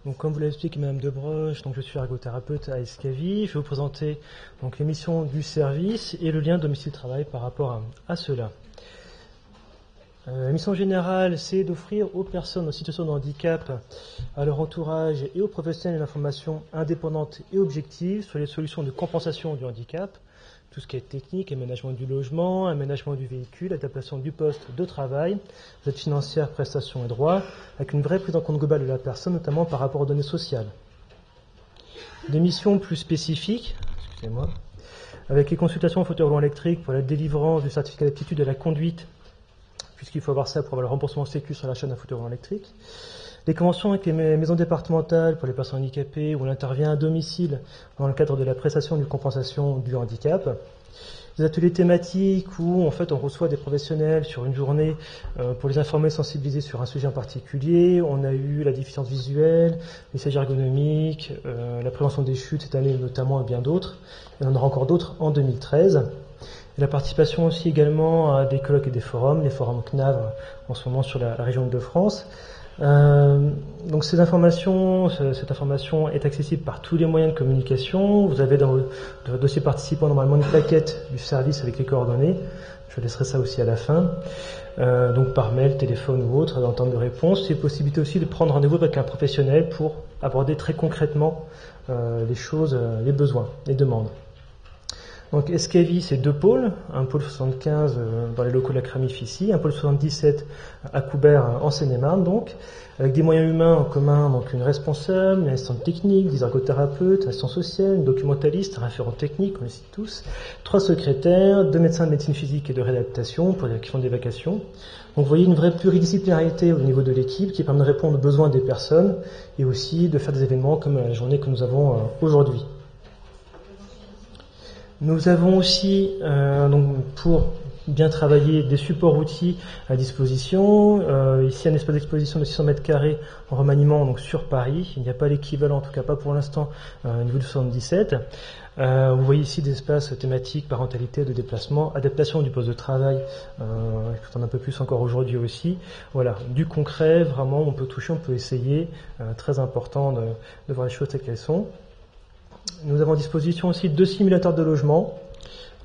Donc, comme vous l'avez expliqué, Madame Debroche, donc je suis ergothérapeute à Escavi. Je vais vous présenter donc les missions du service et le lien domicile-travail par rapport à cela. La mission générale, c'est d'offrir aux personnes en situation de handicap, à leur entourage et aux professionnels une information indépendante et objective sur les solutions de compensation du handicap, tout ce qui est technique, aménagement du logement, aménagement du véhicule, adaptation du poste de travail, aide financière, prestations et droits, avec une vraie prise en compte globale de la personne, notamment par rapport aux données sociales. Des missions plus spécifiques, avec les consultations en fauteuil roulant électrique pour la délivrance du certificat d'aptitude à la conduite, puisqu'il faut avoir ça pour avoir le remboursement sécu sur l'achat d'un fauteuil roulant électrique. Les conventions avec les maisons départementales pour les personnes handicapées, où on intervient à domicile dans le cadre de la prestation de compensation du handicap. Des ateliers thématiques où en fait on reçoit des professionnels sur une journée pour les informer et sensibiliser sur un sujet en particulier. On a eu la déficience visuelle, les sièges ergonomiques, la prévention des chutes cette année notamment et bien d'autres. Et on en aura encore d'autres en 2013. Et la participation aussi également à des colloques et des forums, les forums CNAV en ce moment sur la région de France. Donc cette information est accessible par tous les moyens de communication. Vous avez dans votre dossier participant normalement une plaquette du service avec les coordonnées. Je laisserai ça aussi à la fin. Donc par mail, téléphone ou autre, en temps de réponse. C'est possibilité aussi de prendre rendez-vous avec un professionnel pour aborder très concrètement les choses, les besoins, les demandes. Donc Escavi, c'est 2 pôles, un pôle 75 dans les locaux de la Cramif ici, un pôle 77 à Coubert en Seine-et-Marne, donc, avec des moyens humains en commun, donc une responsable, une assistante technique, des ergothérapeutes, un assistant social, une documentaliste, un référent technique, on les cite tous, 3 secrétaires, 2 médecins de médecine physique et de réadaptation pour les qui font des vacations. Donc vous voyez une vraie pluridisciplinarité au niveau de l'équipe qui permet de répondre aux besoins des personnes et aussi de faire des événements comme la journée que nous avons aujourd'hui. Nous avons aussi, donc pour bien travailler, des supports outils à disposition. Ici, un espace d'exposition de 600 mètres carrés en remaniement donc sur Paris. Il n'y a pas l'équivalent, en tout cas pas pour l'instant, au niveau du 77. Vous voyez ici des espaces thématiques, parentalité, de déplacement, adaptation du poste de travail, tout en un peu plus encore aujourd'hui aussi. Voilà, du concret, vraiment, on peut toucher, on peut essayer. Très important de voir les choses telles qu'elles sont. Nous avons à disposition aussi 2 simulateurs de logement,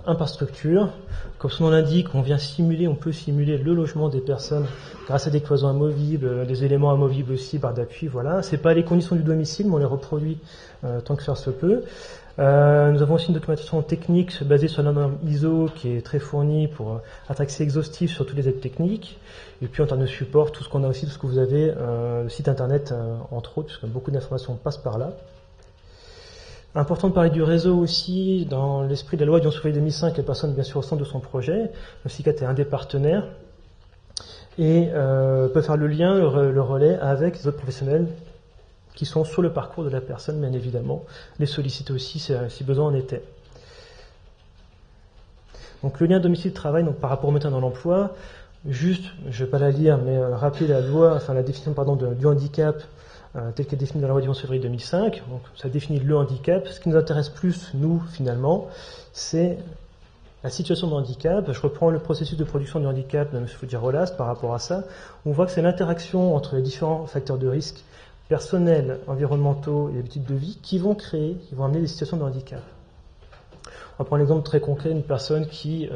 un par structure. Comme son nom l'indique, on peut simuler le logement des personnes grâce à des cloisons amovibles, des éléments amovibles aussi, barres d'appui, voilà. C'est pas les conditions du domicile, mais on les reproduit tant que faire se peut. Nous avons aussi une documentation technique basée sur la norme ISO qui est très fournie pour être accès exhaustif sur toutes les aides techniques. Et puis en termes de support, tout ce qu'on a aussi, tout ce que vous avez, le site internet entre autres, puisque beaucoup d'informations passent par là. Important de parler du réseau aussi, dans l'esprit de la loi Lyon 2005, les personnes bien sûr au centre de son projet. Le CICAT est un des partenaires et peut faire le lien, le relais avec les autres professionnels qui sont sur le parcours de la personne, bien évidemment. Les solliciter aussi si besoin en était. Donc le lien domicile-travail, donc par rapport au maintien dans l'emploi, juste, je ne vais pas la lire, mais rappeler la définition du handicap tel qu'elle est définie dans la loi du 11 février 2005. Donc, ça définit le handicap. Ce qui nous intéresse plus, nous, finalement, c'est la situation de handicap. Je reprends le processus de production du handicap de M. Foudier-Rolast par rapport à ça. On voit que c'est l'interaction entre les différents facteurs de risque personnels, environnementaux et habitudes de vie qui vont amener des situations de handicap. On va prendre l'exemple très concret d'une personne qui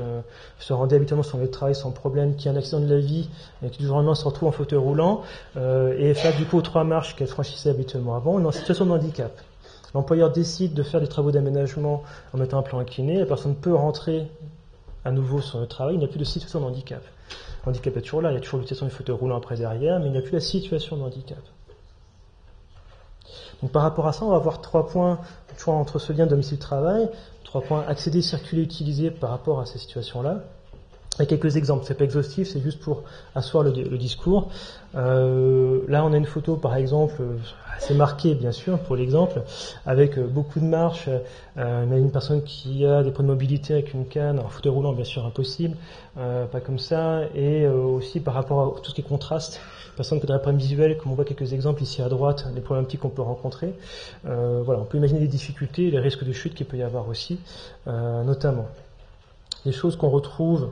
se rendait habituellement sur le travail sans problème, qui a un accident de la vie et qui du jour au lendemain se retrouve en fauteuil roulant et fait du coup aux 3 marches qu'elle franchissait habituellement avant, elle est en situation de handicap. L'employeur décide de faire des travaux d'aménagement en mettant un plan incliné, la personne peut rentrer à nouveau sur le travail, il n'y a plus de situation de handicap. Le handicap est toujours là, il y a toujours l'utilisation du fauteuil roulant après derrière, mais il n'y a plus la situation de handicap. Donc par rapport à ça, on va avoir 3 points entre ce lien domicile-travail, 3 points accéder, circuler, utiliser par rapport à ces situations-là. Et quelques exemples, c'est pas exhaustif, c'est juste pour asseoir le discours. Là, on a une photo, par exemple, assez marquée, bien sûr, pour l'exemple, avec beaucoup de marches, mais une personne qui a des problèmes de mobilité avec une canne, en fauteuil roulant, bien sûr, impossible, pas comme ça, et aussi par rapport à tout ce qui est contraste, personne qui a des problèmes visuels, comme on voit quelques exemples ici à droite, les problématiques qu'on peut rencontrer. Voilà, on peut imaginer les difficultés, les risques de chute qu'il peut y avoir aussi, notamment. Les choses qu'on retrouve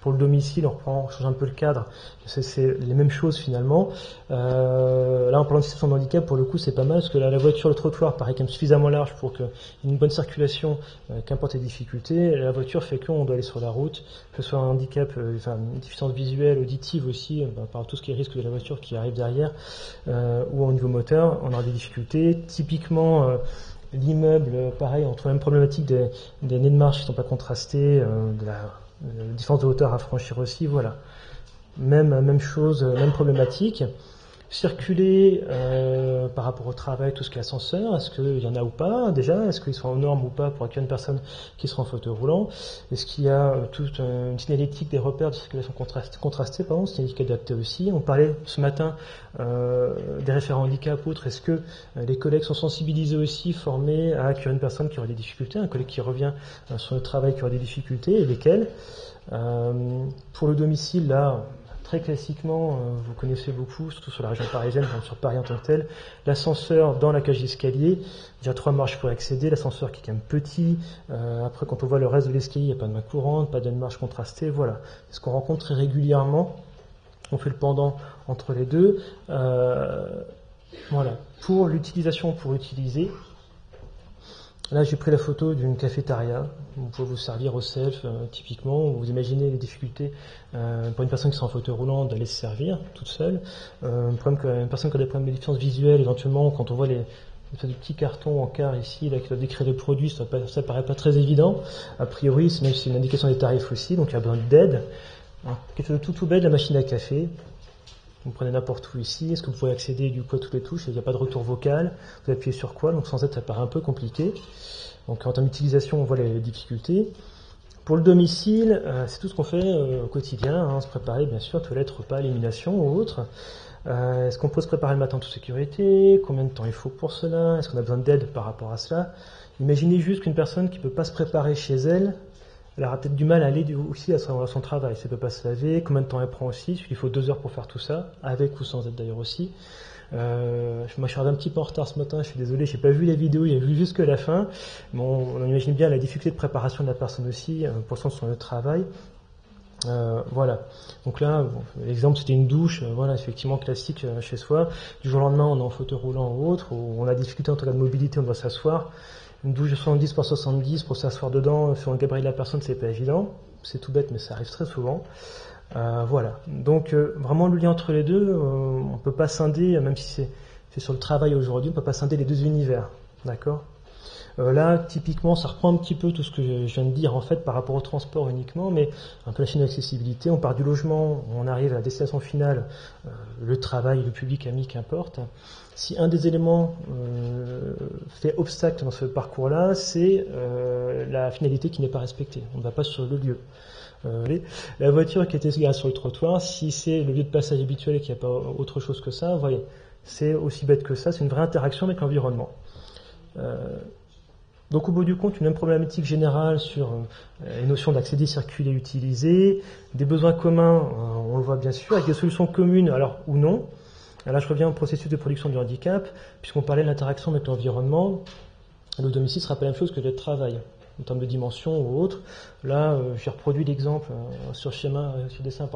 pour le domicile, on change un peu le cadre, c'est les mêmes choses finalement. Là là, en parlant de situation de handicap, pour le coup, c'est pas mal, parce que là, la voiture, le trottoir paraît quand même suffisamment large pour qu'il y ait une bonne circulation, qu'importe les difficultés. La voiture fait qu'on doit aller sur la route, que ce soit un handicap, une déficience visuelle, auditive aussi, par tout ce qui est risque de la voiture qui arrive derrière, ou au niveau moteur, on aura des difficultés. Typiquement, l'immeuble, pareil, on trouve la même problématique des nez de marche qui ne sont pas contrastés, de la différence de hauteur à franchir aussi, voilà. Même chose, même problématique. Circuler par rapport au travail, tout ce qui est ascenseur, est-ce qu'il y en a ou pas déjà? Est-ce qu'ils sont aux normes ou pas pour accueillir une personne qui sera en fauteuil roulant? Est-ce qu'il y a toute une signalétique des repères de circulation contrastée, signalétique adaptée aussi? On parlait ce matin des référents handicap ou autres. Est-ce que les collègues sont sensibilisés aussi, formés à accueillir une personne qui aurait des difficultés, un collègue qui revient sur le travail qui aurait des difficultés, et lesquelles? Pour le domicile, là, très classiquement, vous connaissez beaucoup, surtout sur la région parisienne, comme sur Paris en tant que tel, l'ascenseur dans la cage d'escalier, déjà 3 marches pour accéder, l'ascenseur qui est quand même petit, après quand on voit le reste de l'escalier, il n'y a pas de main courante, pas de marche contrastée, voilà. C'est ce qu'on rencontre très régulièrement, on fait le pendant entre les deux. Voilà. Pour l'utilisation, pour utiliser, là, j'ai pris la photo d'une cafétéria. Vous pouvez vous servir au self, typiquement. Vous imaginez les difficultés pour une personne qui sera en fauteuil roulant d'aller se servir toute seule. Une personne qui a des problèmes de déficience visuelle, éventuellement, quand on voit les petits cartons en quart ici, là, qui doivent décrire les produits, ça paraît pas très évident. A priori, c'est même si c'est une indication des tarifs aussi, donc il y a besoin d'aide. Quelque chose de tout bête, la machine à café. Vous prenez n'importe où ici, est-ce que vous pouvez accéder du coup à toutes les touches, il n'y a pas de retour vocal, vous appuyez sur quoi, donc sans aide ça paraît un peu compliqué. Donc en termes d'utilisation on voit les difficultés. Pour le domicile, c'est tout ce qu'on fait au quotidien, se préparer bien sûr, toilette, repas, élimination ou autre. Est-ce qu'on peut se préparer le matin en toute sécurité? Combien de temps il faut pour cela? Est-ce qu'on a besoin d'aide par rapport à cela? Imaginez juste qu'une personne qui ne peut pas se préparer chez elle, elle aura peut-être du mal à aller aussi à son travail. Si elle ne peut pas se laver, combien de temps elle prend aussi? Il faut 2 heures pour faire tout ça, avec ou sans aide d'ailleurs aussi. Moi je suis arrivé un petit peu en retard ce matin, je suis désolé, j'ai pas vu la vidéo, j'ai vu jusque la fin. Bon, on imagine bien la difficulté de préparation de la personne aussi, pour son travail. Voilà. Donc là, l'exemple c'était une douche, voilà, effectivement classique chez soi. Du jour au lendemain, on est en fauteuil roulant ou autre, où on a difficulté en tout cas de mobilité, on doit s'asseoir. Une douche de 70 par 70 pour s'asseoir dedans sur un gabarit de la personne, c'est pas évident. C'est tout bête, mais ça arrive très souvent. Voilà. Donc vraiment le lien entre les deux, on peut pas scinder, même si c'est sur le travail aujourd'hui, on peut pas scinder les deux univers. D'accord? Là, typiquement, ça reprend un petit peu tout ce que je viens de dire en fait par rapport au transport uniquement, mais un peu la chaîne d'accessibilité. On part du logement, on arrive à la destination finale, le travail, le public, ami, qu'importe. Si un des éléments fait obstacle dans ce parcours-là, c'est la finalité qui n'est pas respectée. On ne va pas sur le lieu. La voiture qui était garée sur le trottoir, si c'est le lieu de passage habituel et qu'il n'y a pas autre chose que ça, vous voyez, c'est aussi bête que ça, c'est une vraie interaction avec l'environnement. Donc au bout du compte, une même problématique générale sur les notions d'accéder, circuler, utiliser, des besoins communs, on le voit bien sûr, avec des solutions communes, alors ou non. Là je reviens au processus de production du handicap, puisqu'on parlait de l'interaction avec l'environnement. Le domicile sera pas la même chose que le travail, en termes de dimension ou autre. Là, j'ai reproduit l'exemple sur dessin,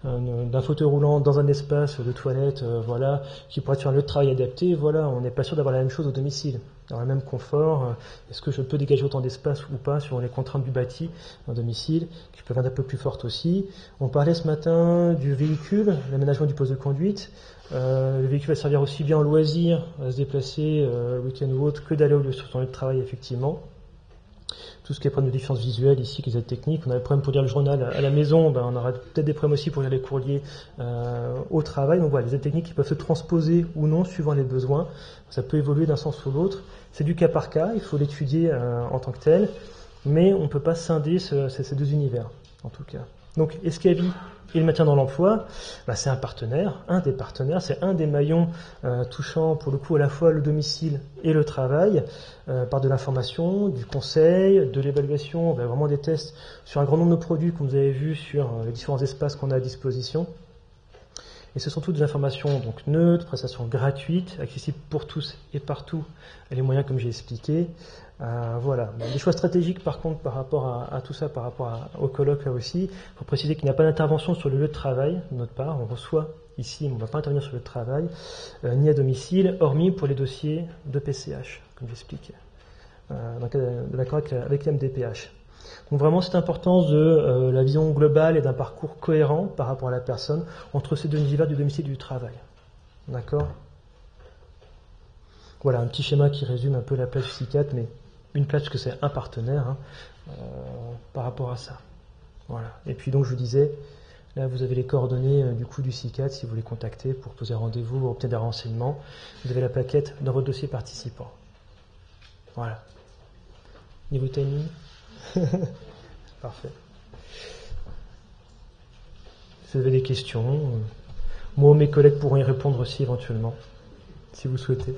d'un fauteuil roulant dans un espace de toilette, voilà, qui pourrait être un lieu de travail adapté. Voilà, on n'est pas sûr d'avoir la même chose au domicile, dans le même confort. Est-ce que je peux dégager autant d'espace ou pas sur les contraintes du bâti d'un domicile, qui peuvent être un peu plus fortes aussi. On parlait ce matin du véhicule, l'aménagement du poste de conduite. Le véhicule va servir aussi bien en loisir, à se déplacer week-end ou autre, que d'aller sur son lieu de travail, effectivement. Tout ce qui est problème de déficience visuelle ici, les aides techniques, on a des problèmes pour lire le journal à la maison, on aura peut-être des problèmes aussi pour lire les courriers au travail. Donc voilà, les aides techniques qui peuvent se transposer ou non suivant les besoins. Ça peut évoluer d'un sens ou l'autre. C'est du cas par cas, il faut l'étudier en tant que tel, mais on ne peut pas scinder ces deux univers, en tout cas. Donc Escavi et le maintien dans l'emploi, c'est un des partenaires, c'est un des maillons touchant pour le coup à la fois le domicile et le travail, par de l'information, du conseil, de l'évaluation, vraiment des tests sur un grand nombre de produits comme vous avez vu sur les différents espaces qu'on a à disposition. Et ce sont toutes des informations donc neutres, prestations gratuites, accessibles pour tous et partout, et les moyens comme j'ai expliqué. Voilà. Des choix stratégiques par contre par rapport à tout ça, par rapport au colloque là aussi. Il faut préciser qu'il n'y a pas d'intervention sur le lieu de travail de notre part. On reçoit ici, mais on ne va pas intervenir sur le lieu de travail, ni à domicile, hormis pour les dossiers de PCH, comme j'expliquais, donc l'accord avec l'MDPH. Donc vraiment cette importance de la vision globale et d'un parcours cohérent par rapport à la personne entre ces deux univers du domicile et du travail. D'accord ? Voilà, un petit schéma qui résume un peu la place du SICAT, mais une place que c'est un partenaire par rapport à ça. Voilà. Et puis donc je vous disais, là vous avez les coordonnées du coup du SICAT si vous voulez contacter pour poser un rendez-vous ou obtenir des renseignements. Vous avez la plaquette dans votre dossier participant. Voilà. Niveau timing. Parfait. Si vous avez des questions, moi ou mes collègues pourront y répondre aussi éventuellement, si vous souhaitez.